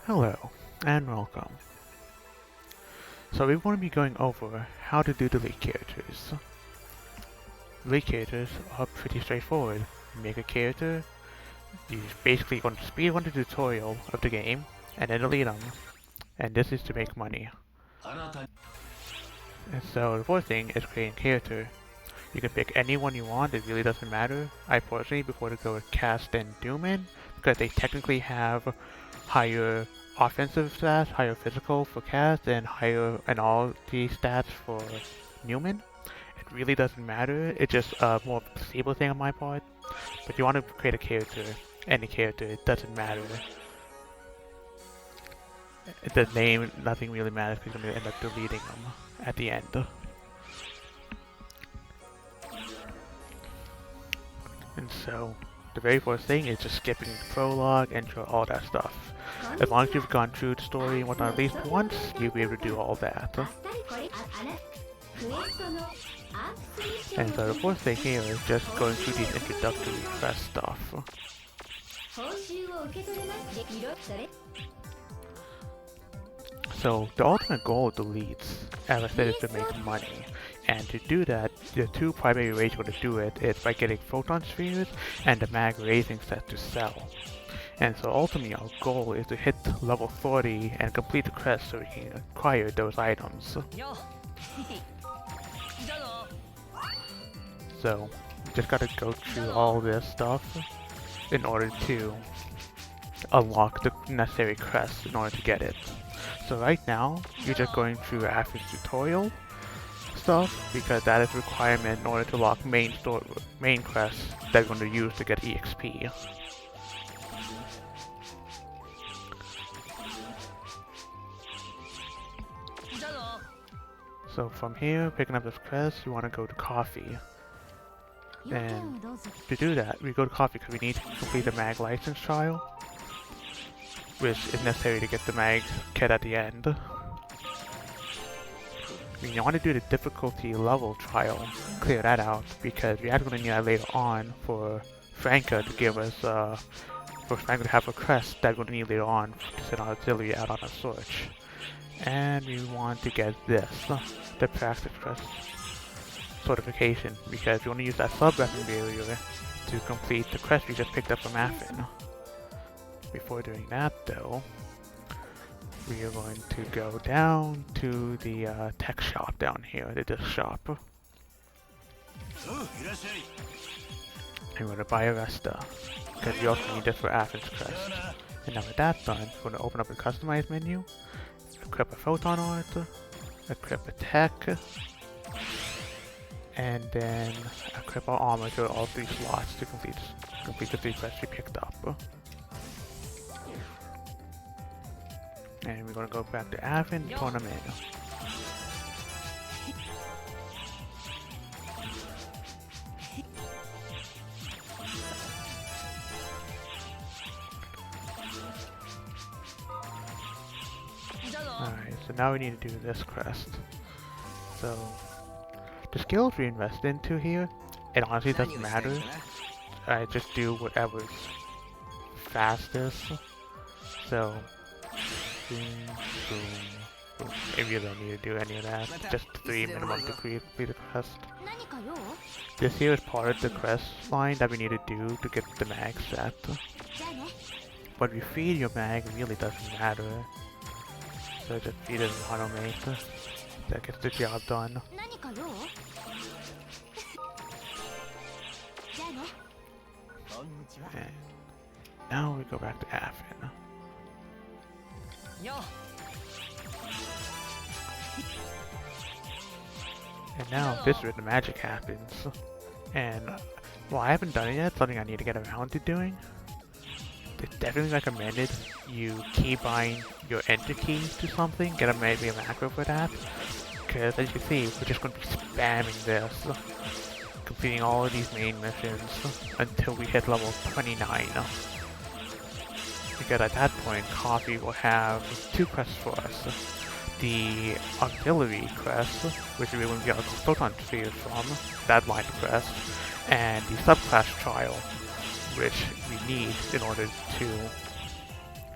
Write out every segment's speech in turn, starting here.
Hello, and welcome. So we're going to be going over how to do the lead characters. Lead characters are pretty straightforward. You make a character, you basically going to speedrun the tutorial of the game, and then delete them. And this is to make money. And so the fourth thing is creating a character. You can pick anyone you want, it really doesn't matter. I personally prefer to go with Cast and Dooman, because they technically have higher offensive stats, higher physical for Cast, and higher and all the stats for Newman. It really doesn't matter, it's just a more stable thing on my part. But you want to create a character, any character, it doesn't matter. The name, nothing really matters because you're going to end up deleting them at the end. And so, the very first thing is just skipping the prologue, intro, all that stuff. As long as you've gone through the story and whatnot at least once, you'll be able to do all that. And so the fourth thing here is just going through these introductory quest stuff. So the ultimate goal of the leads, as I said, is to make money. And to do that, the two primary ways you're going to do it is by getting photon spheres and the mag raising set to sell. And so ultimately our goal is to hit level 40 and complete the quest so we can acquire those items. So you just gotta go through all this stuff in order to unlock the necessary quests in order to get it. So right now, you're just going through Athens tutorial stuff because that is a requirement in order to unlock main quests that you're going to use to get EXP. So from here, picking up this quest, you want to go to coffee. And to do that, we go to coffee because we need to complete the mag license trial, which is necessary to get the mag kit at the end. You want to do the difficulty level trial, clear that out, because we're actually going to need that later on for Franca to give us, for Franca to have a quest that we're going to need later on to send our auxiliary out on a search. And we want to get this, the practice quest certification, because we want to use that sub-weapon barrier to complete the quest we just picked up from Athens. Before doing that though, we are going to go down to the tech shop down here, the disc shop. And we're going to buy a Resta, because we also need this for Athens quest. And now with that done, we're going to open up the customize menu, equip a photon art, equip a tech, and then equip our armor to all 3 slots to complete the 3 quests we picked up. And we're gonna go back to Athens tournament. Alright, so now we need to do this quest. So, the skills we invest into here, it honestly doesn't matter. I just do whatever's fastest. So, boom, boom, boom. Maybe you don't need to do any of that. Just 3 minimum to complete the quest. This here is part of the quest line that we need to do to get the mag set. But if you feed your mag, it really doesn't matter. So just feed it an automate. That gets the job done. And now we go back to Athens. And now this is where the magic happens. And well, I haven't done it yet, something I need to get around to doing. It's definitely recommended you keybind your entity to something, get maybe a macro for that. Because as you can see, we're just going to be spamming this, completing all of these main missions until we hit level 29. Because at that point, Coffee will have 2 quests for us. The auxiliary quest, which we will get a photon spheres from, that line quest, and the subclass trial, which we need in order to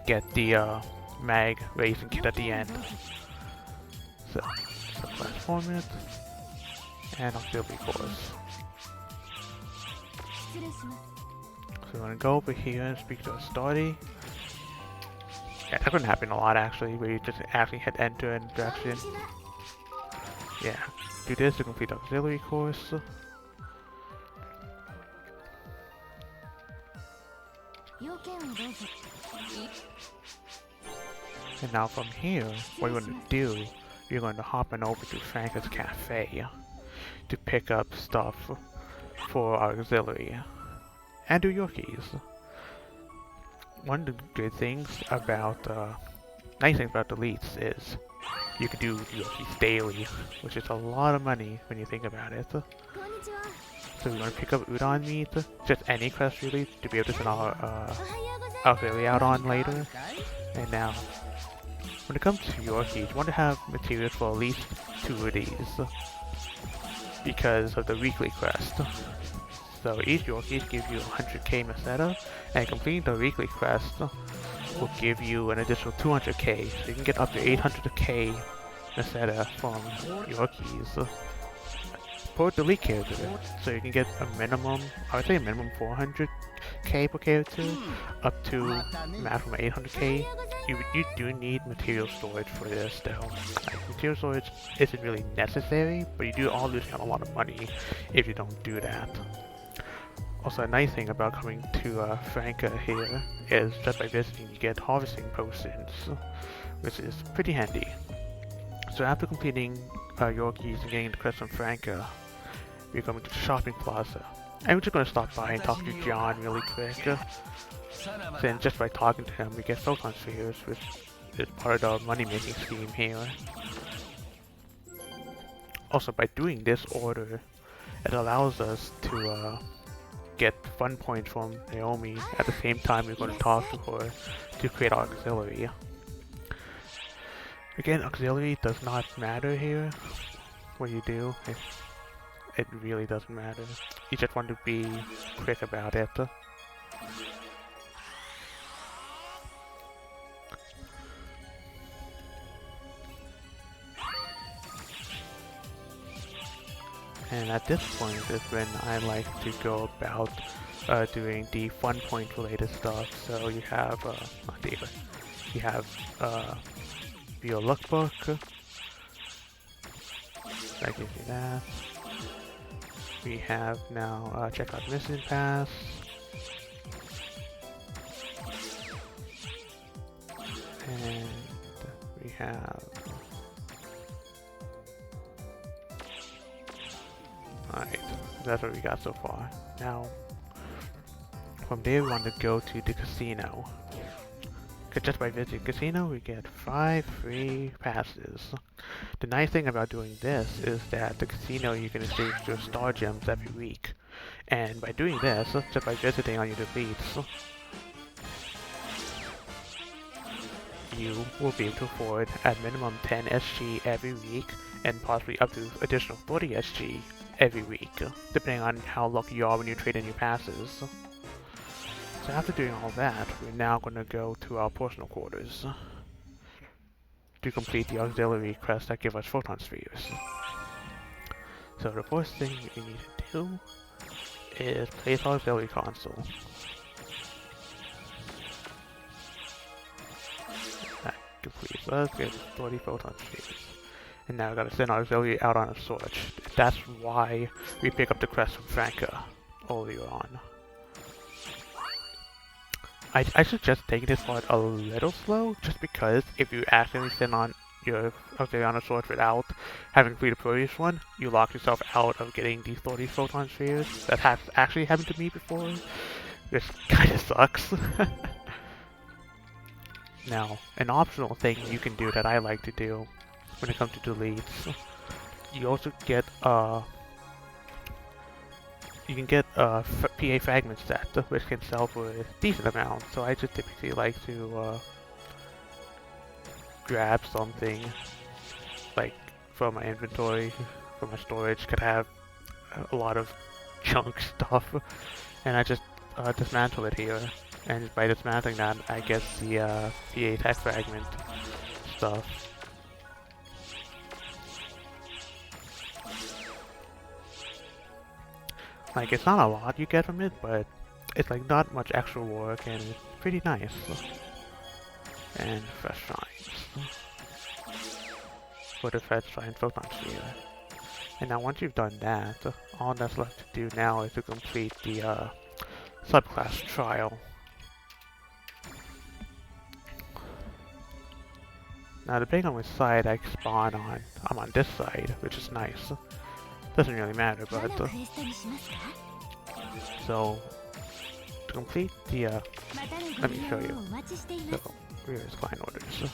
get the mag raising kit at the end. So, class format and auxiliary cores. So we're gonna go over here and speak to a Stardy. Yeah, that couldn't happen a lot actually, where you just actually hit enter in direction. Yeah, do this to complete auxiliary course. And now from here, what you're going to do, you're going to hop on over to Franca's Cafe to pick up stuff for our auxiliary and do your keys. One of the good things about, nice thing about deletes is you can do your keys daily, which is a lot of money when you think about it. So we're going to pick up udon meat, just any quest really, to be able to send our auxiliary out on later. And now, when it comes to your keys, you want to have materials for at least 2 of these because of the weekly quest. So each Yorkies gives you 100k Meseta, and completing the weekly quest will give you an additional 200k, so you can get up to 800k Meseta from Yorkies per delete character. So you can get a minimum, I would say a minimum 400k per character, up to maximum 800k. You do need material storage for this though. Like, material storage isn't really necessary, but you do all lose out a lot of money if you don't do that. Also, a nice thing about coming to Franca here is just by visiting you get harvesting potions, which is pretty handy. So after completing Yorkies and getting the quest from Franca, we're going to the shopping plaza. And we're just going to stop by and talk to John really quick. Then just by talking to him, we get photon spheres, which is part of the money-making scheme here. Also, by doing this order, it allows us to get fun points from Naomi at the same time we're going to talk to her to create our auxiliary. Again, auxiliary does not matter here. What you do, it really doesn't matter. You just want to be quick about it. And at this point is when I like to go about doing the fun point related stuff. So you have, you have your lookbook. That gives you that. We have now check out mission pass. And we have alright, that's what we got so far. Now, from there we want to go to the casino. Just by visiting casino, we get 5 free passes. The nice thing about doing this is that the casino you can exchange your star gems every week. And by doing this, just by visiting on your deletes, you will be able to afford at minimum 10 SG every week, and possibly up to additional 40 SG every week, depending on how lucky you are when you trade in your passes. So after doing all that, we're now going to go to our personal quarters to complete the auxiliary quest that give us photon spheres. So the first thing you need to do is place our auxiliary console. That completes us, get 40 photon spheres. And now we gotta send our auxiliary out on a search. That's why we pick up the quest from Franca earlier on. I suggest taking this part a little slow, just because if you accidentally send on your auxiliary on a search without having completed the previous one, you lock yourself out of getting these 30 photon spheres. That has actually happened to me before, which kinda sucks. Now, an optional thing you can do that I like to do when it comes to deletes, you also get you can get a PA fragment set, which can sell for a decent amount. So I just typically like to grab something like from my inventory, from my storage, could have a lot of junk stuff, and I just dismantle it here And by dismantling that, I get the PA tech fragment stuff. Like, it's not a lot you get from it, but it's like not much extra work and it's pretty nice. And fresh shines. For the fresh shine photon sphere. And now once you've done that, all that's left to do now is to complete the subclass trial. Now depending on which side I spawn on, I'm on this side, which is nice. Doesn't really matter, but so to complete the let me show you. So here's client orders.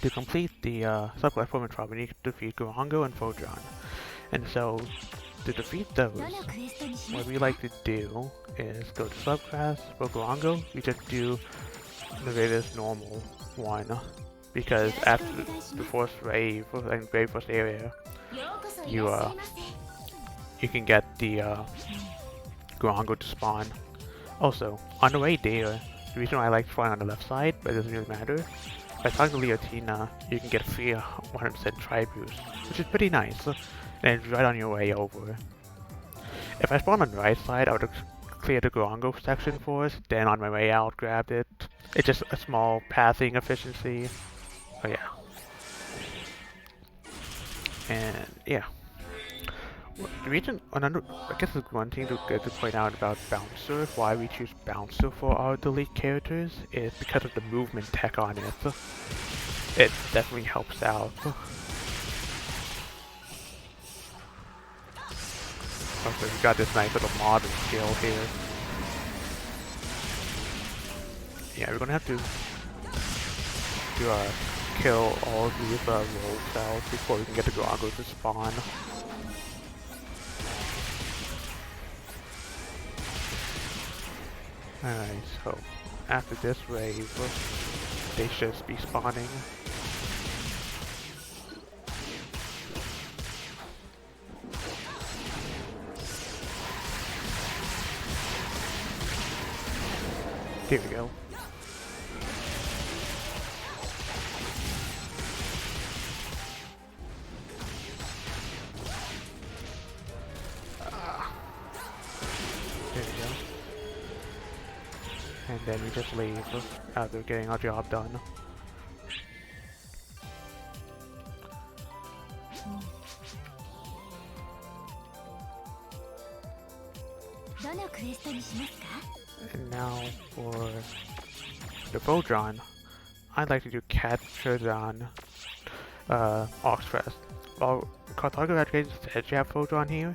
To complete the subclass performance trial, we need to defeat Gurango and Fodron. And so to defeat those, what we like to do is go to subclass. For Gurango, we just do the various normal one. Because after the first wave, like very first area, you can get the Gurango to spawn. Also, on the way there, the reason why I like flying on the left side, but it doesn't really matter, by talking to Leotina, you can get a free 100% try boost, which is pretty nice, and it's right on your way over. If I spawned on the right side, I would have cleared the Gurango section first, then on my way out grabbed it. It's just a small passing efficiency. Oh yeah. And yeah. The reason, I guess there's one thing to point out about Bouncer, why we choose Bouncer for our delete characters, is because of the movement tech on it. It definitely helps out. Also, we got this nice little modern skill here. Yeah, we're gonna have to kill all of these roll cells before we can get the Gurango to spawn. Alright, so after this wave, they should be spawning. Here we go. There we go. And then we just leave after getting our job done. And now for the Fodron, I'd like to do Catrodon Oxfest. Well, Carthago Education said you have Fodron here.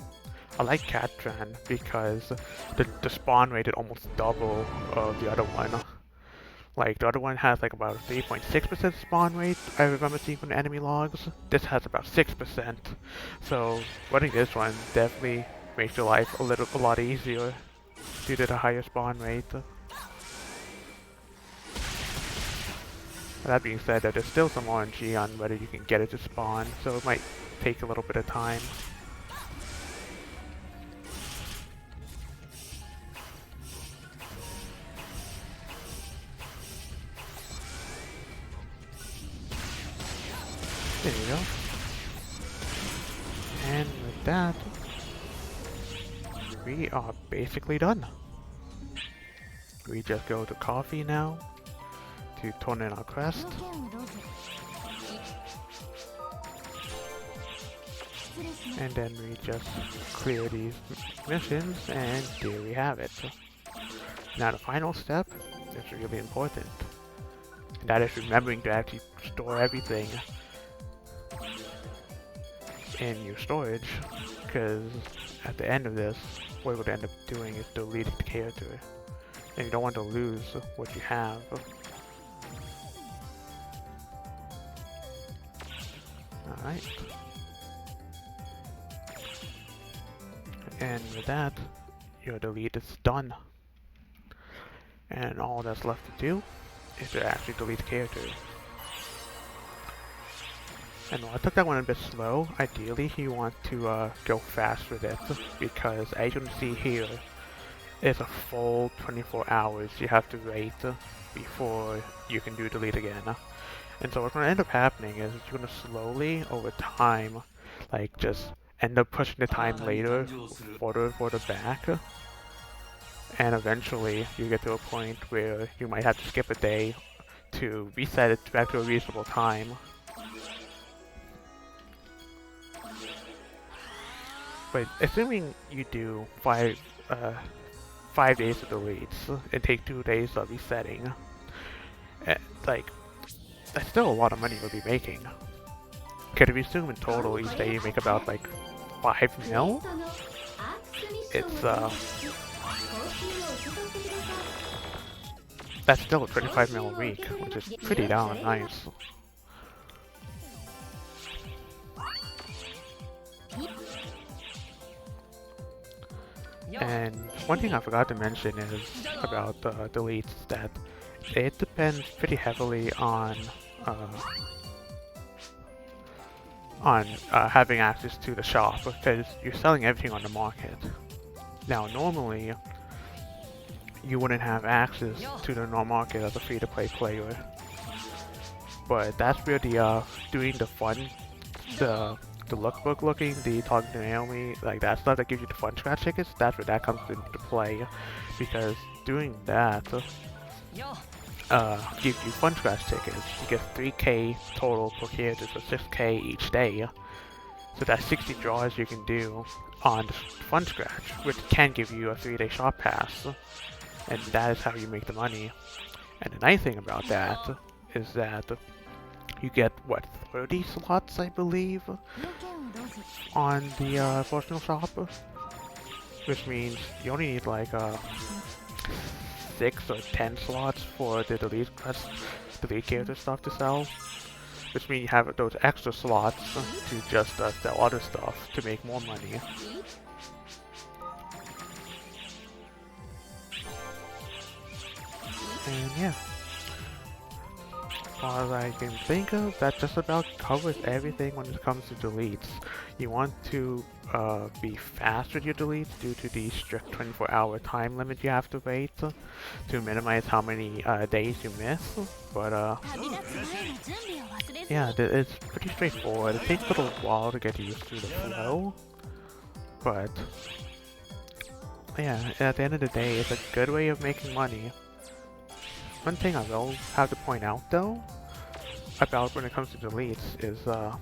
I like Catran because the spawn rate is almost double of the other one. Like, the other one has like about 3.6% spawn rate, I remember seeing from the enemy logs. This has about 6%. So, running this one definitely makes your life a lot easier due to the higher spawn rate. That being said, there's still some RNG on whether you can get it to spawn, so it might take a little bit of time. There you go. And with that, we are basically done. We just go to coffee now to turn in our quest. And then we just clear these missions, and there we have it. Now the final step is really important. And that is remembering to actually store everything in your storage, because at the end of this, what you're going to end up doing is deleting the character. And you don't want to lose what you have. Alright. And with that, your delete is done. And all that's left to do is to actually delete the character. And while I took that one a bit slow, ideally you want to go fast with it, because as you can see here, it's a full 24 hours you have to wait before you can do delete again. And so what's going to end up happening is you're going to slowly, over time, like just end up pushing the time later, further back. And eventually you get to a point where you might have to skip a day to reset it back to a reasonable time. But assuming you do 5 days of deletes and take 2 days of resetting, like, that's still a lot of money you'll be making. Because if you assume in total each day you make about like 5 mil, it's that's still a 25 mil a week, which is pretty darn nice. And one thing I forgot to mention is about deletes that it depends pretty heavily on having access to the shop, because you're selling everything on the market. Now normally you wouldn't have access to the normal market as a free-to-play player, but that's where the doing the fun, the lookbook looking, the talking to Naomi, like that stuff that gives you the fun scratch tickets, that's where that comes into play, because doing that gives you fun scratch tickets. You get 3k total per character, so 6k each day. So that's 60 draws you can do on the fun scratch, which can give you a 3-day shop pass, and that is how you make the money. And the nice thing about that is that you get, what, 30 slots, I believe, on the personal shop, which means you only need like 6 or 10 slots for the delete character stuff to sell, which means you have those extra slots to just sell other stuff to make more money. And yeah, as far as I can think of, that just about covers everything when it comes to deletes. You want to be fast with your deletes due to the strict 24-hour time limit you have to wait to minimize how many days you miss. But yeah, it's pretty straightforward. It takes a little while to get used to the flow, but yeah, at the end of the day, it's a good way of making money. One thing I will have to point out though, about when it comes to deletes is, hold on,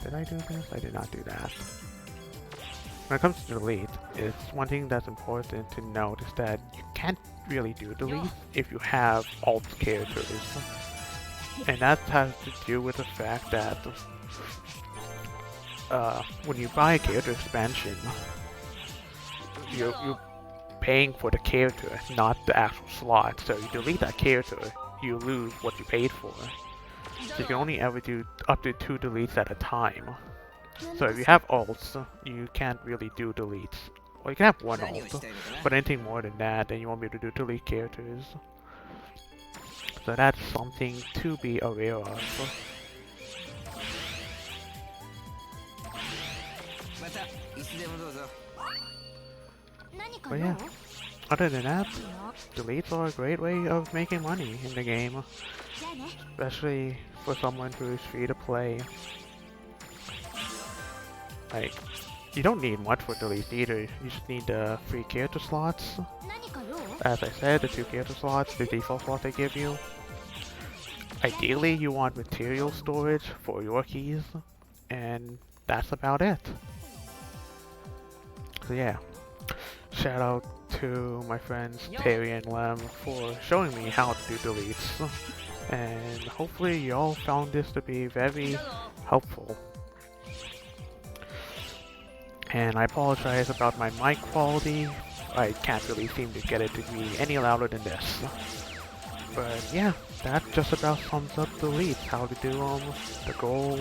did I do this? I did not do that. When it comes to delete, it's one thing that's important to note is that you can't really do delete if you have alt characters. And that has to do with the fact that when you buy a character expansion, you're paying for the character, not the actual slot. So you delete that character, you lose what you paid for. So you can only ever do up to 2 deletes at a time. So if you have alts, you can't really do deletes. Well, you can have 1 alt, but anything more than that, then you won't be able to do delete characters. So that's something to be aware of. But yeah, other than that, deletes are a great way of making money in the game, especially for someone who is free to play. Like, you don't need much for deletes either, you just need the free character slots. As I said, the 2 character slots, the default slot they give you. Ideally, you want material storage for your keys, and that's about it. So yeah, shout out to my friends Terry and Lem for showing me how to do deletes, and hopefully y'all found this to be very helpful. And I apologize about my mic quality, I can't really seem to get it to be any louder than this. But yeah, that just about sums up deletes, how to do them, the goals,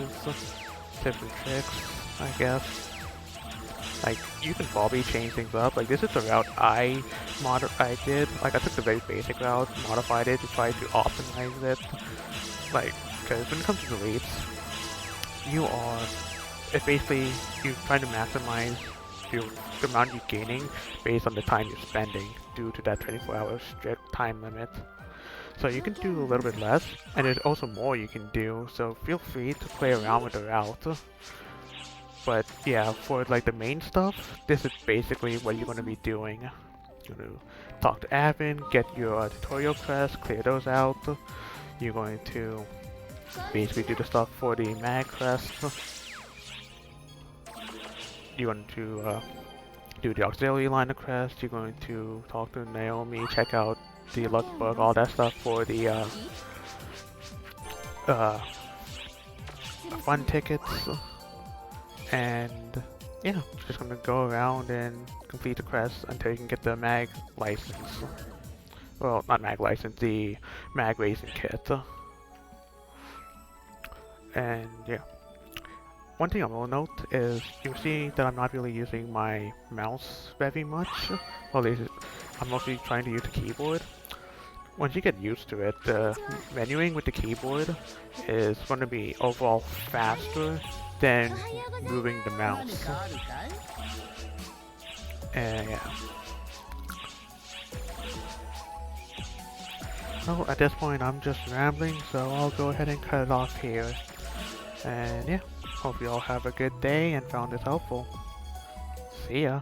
tips and tricks, I guess. Like, you can probably change things up. Like, this is the route I did. Like, I took the very basic route, modified it to try to optimize it. Like, because when it comes to deletes, it's basically, you're trying to maximize the amount you're gaining based on the time you're spending due to that 24-hour strict time limit. So you can do a little bit less, and there's also more you can do, so feel free to play around with the route. But yeah, for like the main stuff, this is basically what you're going to be doing. You're going to talk to admin, get your tutorial quests, clear those out. You're going to basically do the stuff for the mag quest. You're going to do the auxiliary line of quest. You're going to talk to Naomi, check out the luck book, all that stuff for the fun tickets. And yeah, just gonna go around and complete the quest until you can get the mag license. Well, not mag license, the mag racing kit. And yeah. One thing I will note is you'll see that I'm not really using my mouse very much. Well, I'm mostly trying to use the keyboard. Once you get used to it, the menuing with the keyboard is going to be overall faster than moving the mouse. And yeah. Well, at this point I'm just rambling, so I'll go ahead and cut it off here. And yeah, hope you all have a good day and found this helpful. See ya.